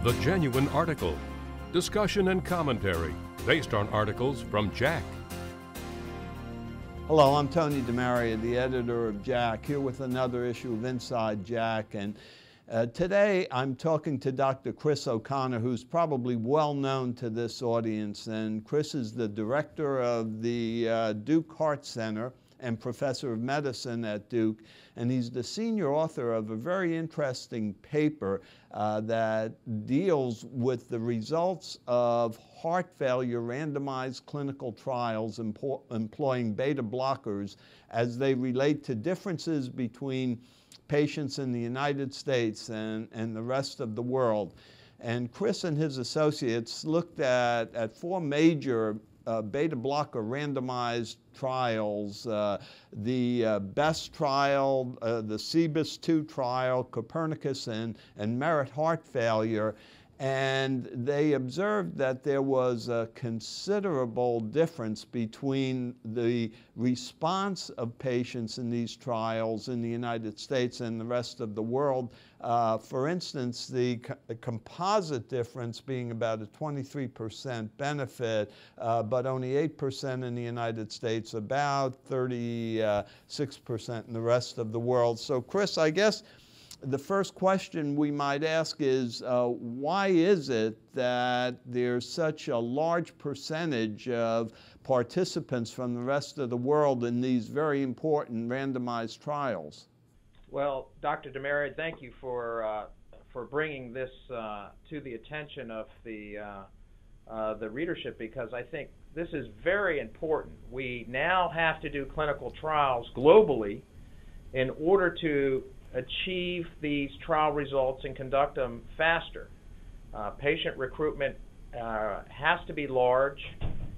The Genuine Article. Discussion and commentary based on articles from Jack. Hello, I'm Tony DeMaria, the editor of Jack, here with another issue of Inside Jack. And today I'm talking to Dr. Chris O'Connor, who's probably well known to this audience. And Chris is the director of the Duke Heart Center and professor of medicine at Duke. And he's the senior author of a very interesting paper that deals with the results of heart failure randomized clinical trials employing beta blockers as they relate to differences between patients in the United States and the rest of the world. And Chris and his associates looked at four major beta blocker randomized trials, the BEST trial, the CBIS-2 trial, Copernicus and Merit heart failure. And they observed that there was a considerable difference between the response of patients in these trials in the United States and the rest of the world. For instance, the composite difference being about a 23% benefit, but only 8% in the United States, about 36% in the rest of the world. So, Chris, I guess the first question we might ask is, why is it that there's such a large percentage of participants from the rest of the world in these very important randomized trials? Well, Dr. DeMaria, thank you for bringing this to the attention of the readership, because I think this is very important. We now have to do clinical trials globally in order to achieve these trial results and conduct them faster. Patient recruitment has to be large,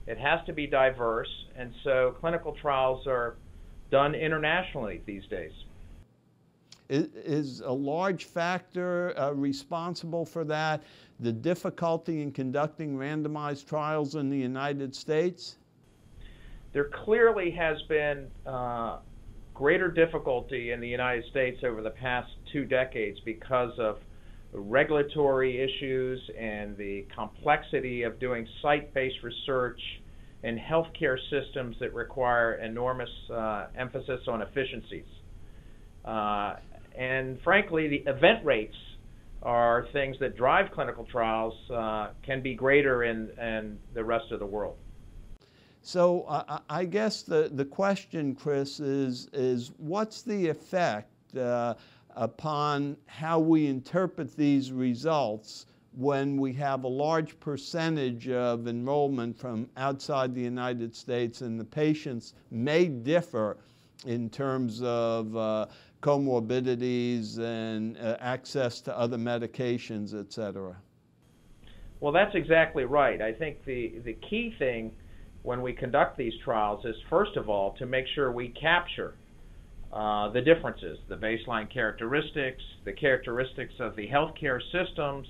it has to be diverse, and so clinical trials are done internationally these days. Is a large factor responsible for that, the difficulty in conducting randomized trials in the United States? There clearly has been greater difficulty in the United States over the past 2 decades because of regulatory issues and the complexity of doing site-based research in healthcare systems that require enormous emphasis on efficiencies. And frankly, the event rates are things that drive clinical trials can be greater in the rest of the world. So I guess the question, Chris, is what's the effect upon how we interpret these results when we have a large percentage of enrollment from outside the United States and the patients may differ in terms of comorbidities and access to other medications, et cetera? Well, that's exactly right. I think the key thing when we conduct these trials is, first of all, to make sure we capture the differences, the baseline characteristics, the characteristics of the healthcare systems,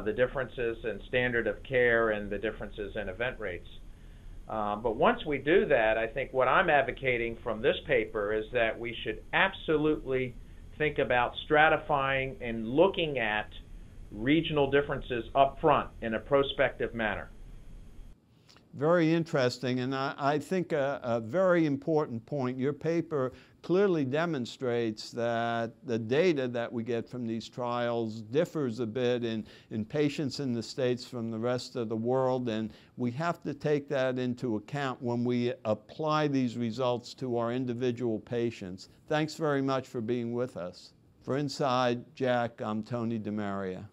the differences in standard of care, and the differences in event rates. But once we do that, I think what I'm advocating from this paper is that we should absolutely think about stratifying and looking at regional differences up front in a prospective manner. Very interesting, and I think a very important point. Your paper clearly demonstrates that the data that we get from these trials differs a bit in patients in the States from the rest of the world, and we have to take that into account when we apply these results to our individual patients. Thanks very much for being with us. For Inside Jack, I'm Tony DeMaria.